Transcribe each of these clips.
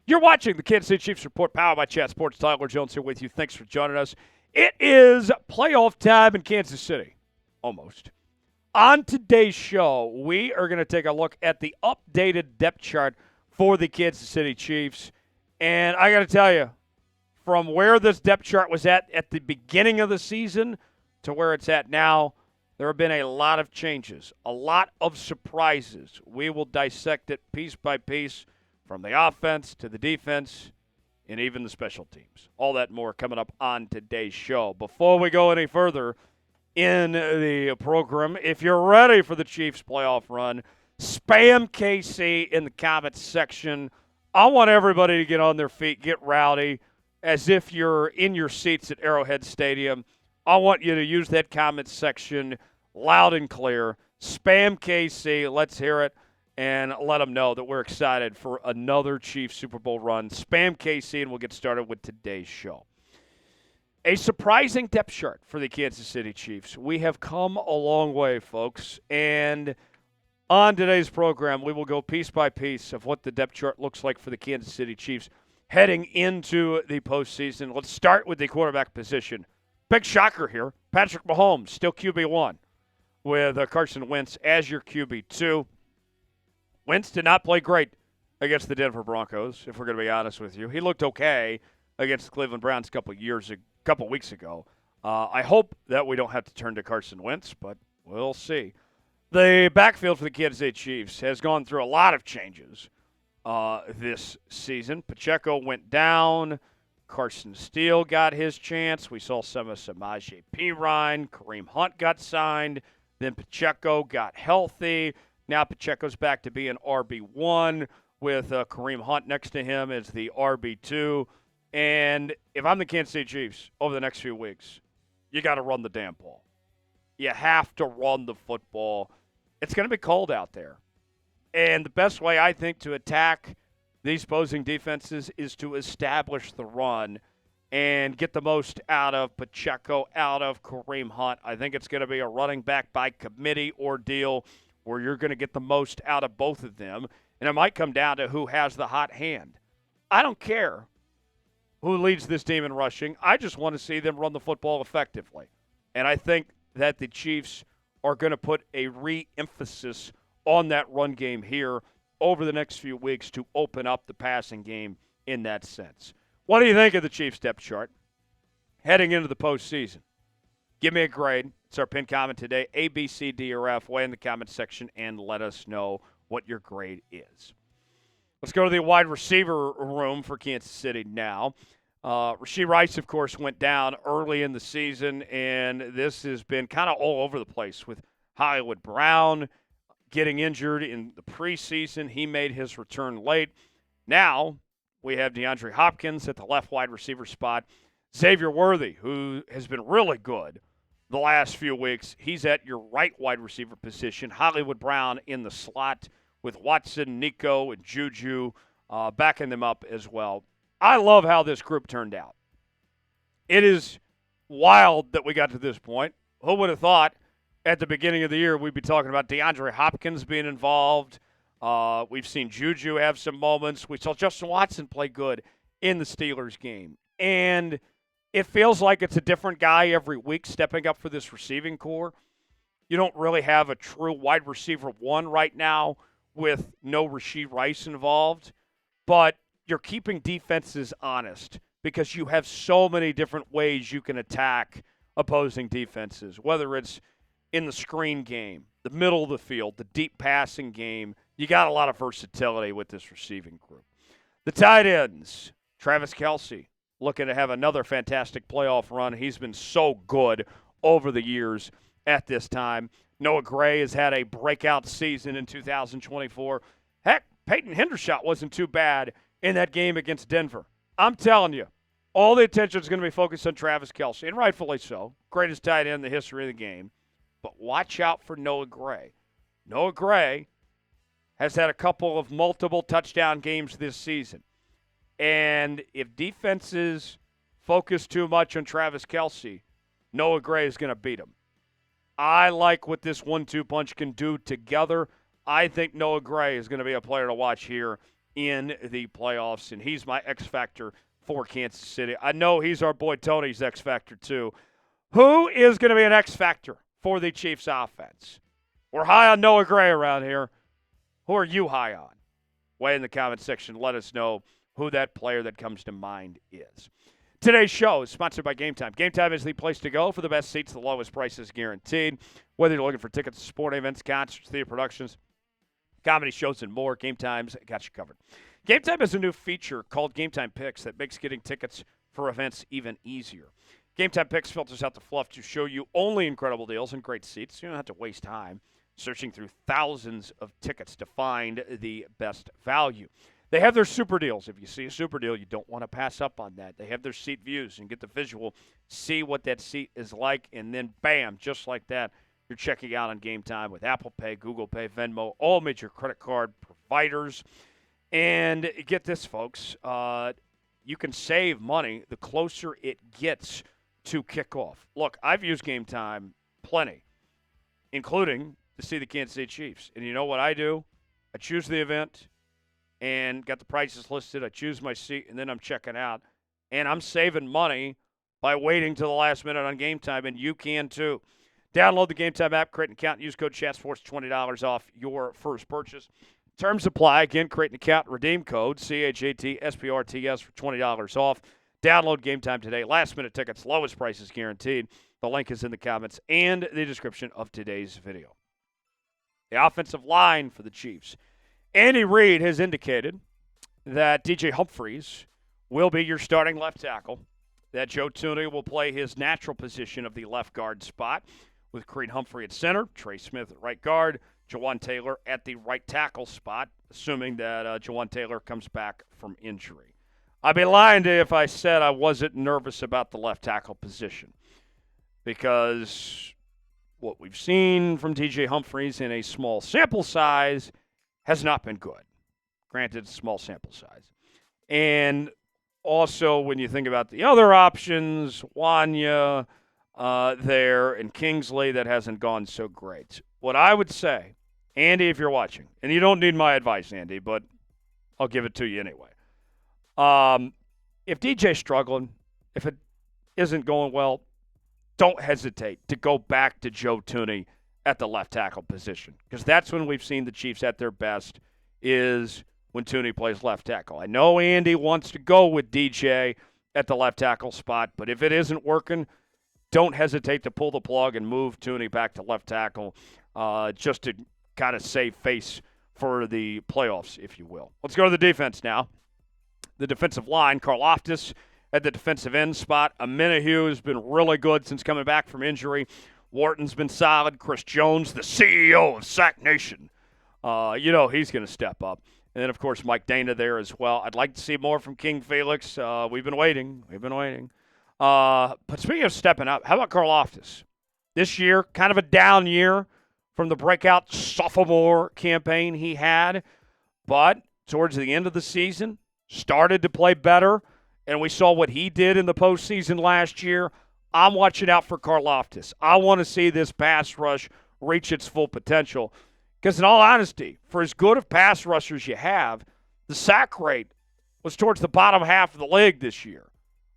You're watching the Kansas City Chiefs Report, powered by Chat Sports. Tyler Jones here with you. Thanks for joining us. It is playoff time in Kansas City. Almost. On today's show, we are going to take a look at the updated depth chart for the Kansas City Chiefs. And I got to tell you, from where this depth chart was at the beginning of the season to where it's at now, there have been a lot of changes, a lot of surprises. We will dissect it piece by piece, from the offense to the defense and even the special teams. All that and more coming up on today's show. Before we go any further in the program, if you're ready for the Chiefs playoff run, spam KC in the comments section. I want everybody to get on their feet, get rowdy, as if you're in your seats at Arrowhead Stadium. I want you to use that comment section loud and clear. Spam KC. Let's hear it. And let them know that we're excited for another Chiefs Super Bowl run. Spam KC, and we'll get started with today's show. A surprising depth chart for the Kansas City Chiefs. We have come a long way, folks. And on today's program, we will go piece by piece of what the depth chart looks like for the Kansas City Chiefs heading into the postseason. Let's start with the quarterback position. Big shocker here. Patrick Mahomes, still QB1, with Carson Wentz as your QB2. Wentz did not play great against the Denver Broncos, if we're going to be honest with you. He looked okay against the Cleveland Browns a couple weeks ago. I hope that we don't have to turn to Carson Wentz, but we'll see. The backfield for the Kansas City Chiefs has gone through a lot of changes this season. Pacheco went down. Steele got his chance. We saw some of Samaje Perine. Kareem Hunt got signed. Then Pacheco got healthy. Now Pacheco's back to being RB1 with Kareem Hunt next to him as the RB2. And if I'm the Kansas City Chiefs over the next few weeks, you got to run the damn ball. You have to run the football. It's going to be cold out there. And the best way, I think, to attack these opposing defenses is to establish the run and get the most out of Pacheco, out of Kareem Hunt. I think it's going to be a running back by committee ordeal where you're going to get the most out of both of them, and it might come down to who has the hot hand. I don't care who leads this team in rushing. I just want to see them run the football effectively. And I think that the Chiefs are going to put a re-emphasis on that run game here over the next few weeks to open up the passing game in that sense. What do you think of the Chiefs depth chart heading into the postseason? Give me a grade. It's our pinned comment today, A, B, C, D, or F. Weigh in the comment section and let us know what your grade is. Let's go to the wide receiver room for Kansas City now. Rashee Rice, of course, went down early in the season, and this has been kind of all over the place with Hollywood Brown getting injured in the preseason. He made his return late. Now we have DeAndre Hopkins at the left wide receiver spot. Xavier, who has been really good the last few weeks, he's at your right wide receiver position. Hollywood Brown in the slot with Watson, Nikko, and Juju backing them up as well. I love how this group turned out. It is wild that we got to this point. Who would have thought at the beginning of the year we'd be talking about DeAndre Hopkins being involved? We've seen Juju have some moments. We saw Justin Watson play good in the Steelers game. And it feels like it's a different guy every week stepping up for this receiving core. You don't really have a true wide receiver one right now with no Rashee Rice involved, but you're keeping defenses honest because you have so many different ways you can attack opposing defenses, whether it's in the screen game, the middle of the field, the deep passing game. You got a lot of versatility with this receiving group. The tight ends, Travis Kelce, looking to have another fantastic playoff run. He's been so good over the years at this time. Noah Gray has had a breakout season in 2024. Heck, Peyton Hendershot wasn't too bad in that game against Denver. I'm telling you, all the attention is going to be focused on Travis Kelce, and rightfully so. Greatest tight end in the history of the game. But watch out for Noah Gray. Noah Gray has had a couple of multiple touchdown games this season. And if defenses focus too much on Travis Kelce, Noah Gray is going to beat him. I like what this 1-2 punch can do together. I think Noah Gray is going to be a player to watch here in the playoffs, and he's my X factor for Kansas City. I know he's our boy Tony's X factor too. Who is going to be an X factor for the Chiefs offense? We're high on Noah Gray around here. Who are you high on? Way in the comment section. Let us know who that player that comes to mind is. Today's show is sponsored by Game Time. Game Time is the place to go for the best seats, the lowest prices guaranteed. Whether you're looking for tickets to sporting events, concerts, theater productions, comedy shows, and more, Game Time's got you covered. Game Time has a new feature called Game Time Picks that makes getting tickets for events even easier. Game Time Picks filters out the fluff to show you only incredible deals and great seats. You don't have to waste time searching through thousands of tickets to find the best value. They have their super deals. If you see a super deal, you don't want to pass up on that. They have their seat views and get the visual, see what that seat is like, and then bam, just like that, you're checking out on Game Time with Apple Pay, Google Pay, Venmo, all major credit card providers. And get this, folks, you can save money the closer it gets to kickoff. Look, I've used Game Time plenty, including to see the Kansas City Chiefs. And you know what I do? I choose the event and got the prices listed. I choose my seat, and then I'm checking out. And I'm saving money by waiting till the last minute on Game Time, and you can too. Download the Game Time app, create an account, and use code ChatSports, $20 off your first purchase. Terms apply. Again, create an account, redeem code CHATSPRTS for $20 off. Download Game Time today. Last-minute tickets, lowest prices guaranteed. The link is in the comments and the description of today's video. The offensive line for the Chiefs. Andy Reid has indicated that DJ Humphries will be your starting left tackle, that Joe Thuney will play his natural position of the left guard spot with Kareem Humphrey at center, Trey Smith at right guard, Jawan Taylor at the right tackle spot, assuming that Jawan Taylor comes back from injury. I'd be lying to you if I said I wasn't nervous about the left tackle position, because what we've seen from DJ Humphries in a small sample size has not been good. Granted, small sample size. And also, when you think about the other options, Wanya there and Kingsley, that hasn't gone so great. What I would say, Andy, if you're watching, and you don't need my advice, Andy, but I'll give it to you anyway. If DJ's struggling, if it isn't going well, don't hesitate to go back to Joe Thuney at the left tackle position, because that's when we've seen the Chiefs at their best, is when Thuney plays left tackle. I know Andy wants to go with DJ at the left tackle spot, but if it isn't working, don't hesitate to pull the plug and move Thuney back to left tackle, just to kind of save face for the playoffs, if you will. Let's go to the defense now. The defensive line, Karlaftis at the defensive end spot. Remigio has been really good since coming back from injury. Wharton's been solid. Chris Jones, the CEO of Sack Nation, he's going to step up. And then, of course, Mike Dana there as well. I'd like to see more from King Felix. We've been waiting. But speaking of stepping up, how about Karlaftis? This year, kind of a down year from the breakout sophomore campaign he had. But towards the end of the season, started to play better. And we saw what he did in the postseason last year. I'm watching out for Karlaftis. I want to see this pass rush reach its full potential. Because in all honesty, for as good of pass rushers you have, the sack rate was towards the bottom half of the league this year.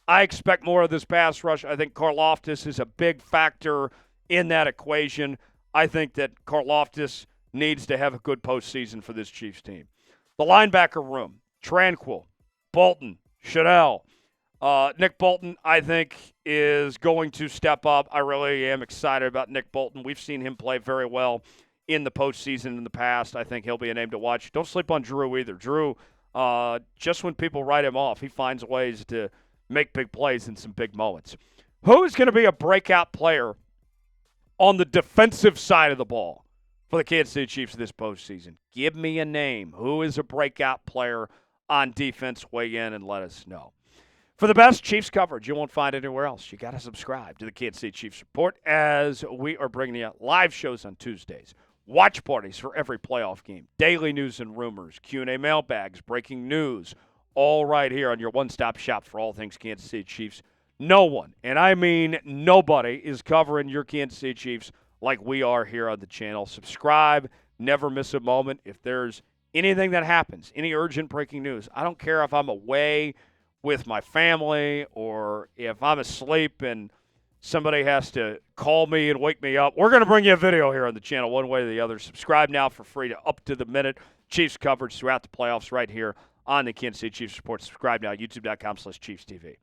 I expect more of this pass rush. I think Karlaftis is a big factor in that equation. I think that Karlaftis needs to have a good postseason for this Chiefs team. The linebacker room, Tranquil, Bolton, Chanel. Nick Bolton, I think, is going to step up. I really am excited about Nick Bolton. We've seen him play very well in the postseason in the past. I think he'll be a name to watch. Don't sleep on Drew either. Drew, just when people write him off, he finds ways to make big plays in some big moments. Who's going to be a breakout player on the defensive side of the ball for the Kansas City Chiefs this postseason? Give me a name. Who is a breakout player on defense? Weigh in and let us know. For the best Chiefs coverage you won't find anywhere else, you got to subscribe to the Kansas City Chiefs Report, as we are bringing you live shows on Tuesdays, watch parties for every playoff game, daily news and rumors, Q&A mailbags, breaking news, all right here on your one-stop shop for all things Kansas City Chiefs. No one, and I mean nobody, is covering your Kansas City Chiefs like we are here on the channel. Subscribe, never miss a moment. If there's anything that happens, any urgent breaking news. I don't care if I'm away with my family or if I'm asleep and somebody has to call me and wake me up. We're going to bring you a video here on the channel one way or the other. Subscribe now for free to Up to the Minute Chiefs coverage throughout the playoffs right here on the Kansas City Chiefs Report. Subscribe now, youtube.com/ChiefsTV.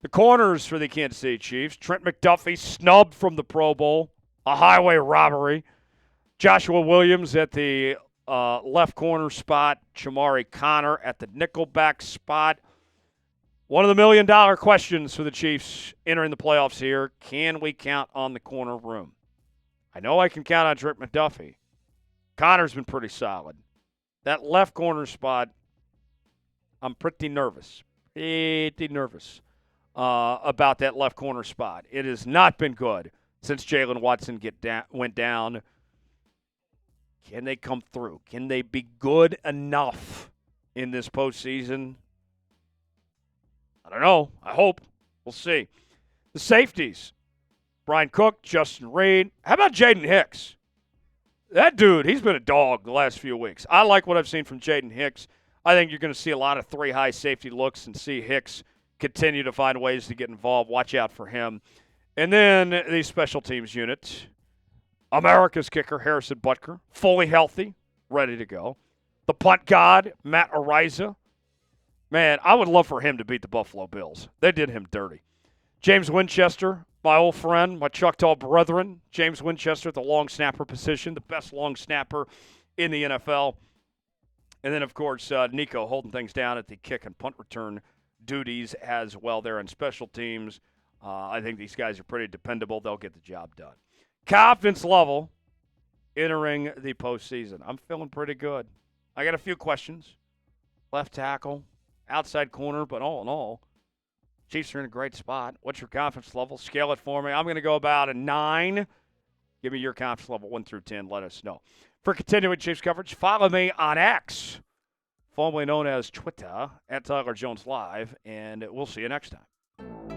The corners for the Kansas City Chiefs, Trent McDuffie snubbed from the Pro Bowl, a highway robbery. Joshua Williams at the left corner spot, Shamari Connor at the nickelback spot. One of the million-dollar questions for the Chiefs entering the playoffs here, can we count on the corner room? I know I can count on Trent McDuffie. Connor's been pretty solid. That left corner spot, I'm pretty nervous about that left corner spot. It has not been good since Jalen Watson went down. Can they come through? Can they be good enough in this postseason? I don't know. I hope. We'll see. The safeties, Brian Cook, Justin Reid. How about Jaden Hicks? That dude, he's been a dog the last few weeks. I like what I've seen from Jaden Hicks. I think you're going to see a lot of 3 high safety looks and see Hicks continue to find ways to get involved. Watch out for him. And then the special teams unit, America's kicker, Harrison Butker, fully healthy, ready to go. The punt god, Matt Ariza. Man, I would love for him to beat the Buffalo Bills. They did him dirty. James Winchester, my old friend, my Choctaw brethren. James Winchester at the long snapper position, the best long snapper in the NFL. And then, of course, Nikko holding things down at the kick and punt return duties as well there on special teams. I think these guys are pretty dependable. They'll get the job done. Confidence level entering the postseason. I'm feeling pretty good. I got a few questions. Left tackle, outside corner, but all in all, Chiefs are in a great spot. What's your confidence level? Scale it for me. I'm going to go about a 9. Give me your confidence level 1 through 10. Let us know. For continuing Chiefs coverage, follow me on X, formerly known as Twitter, at Tyler Jones Live, and we'll see you next time.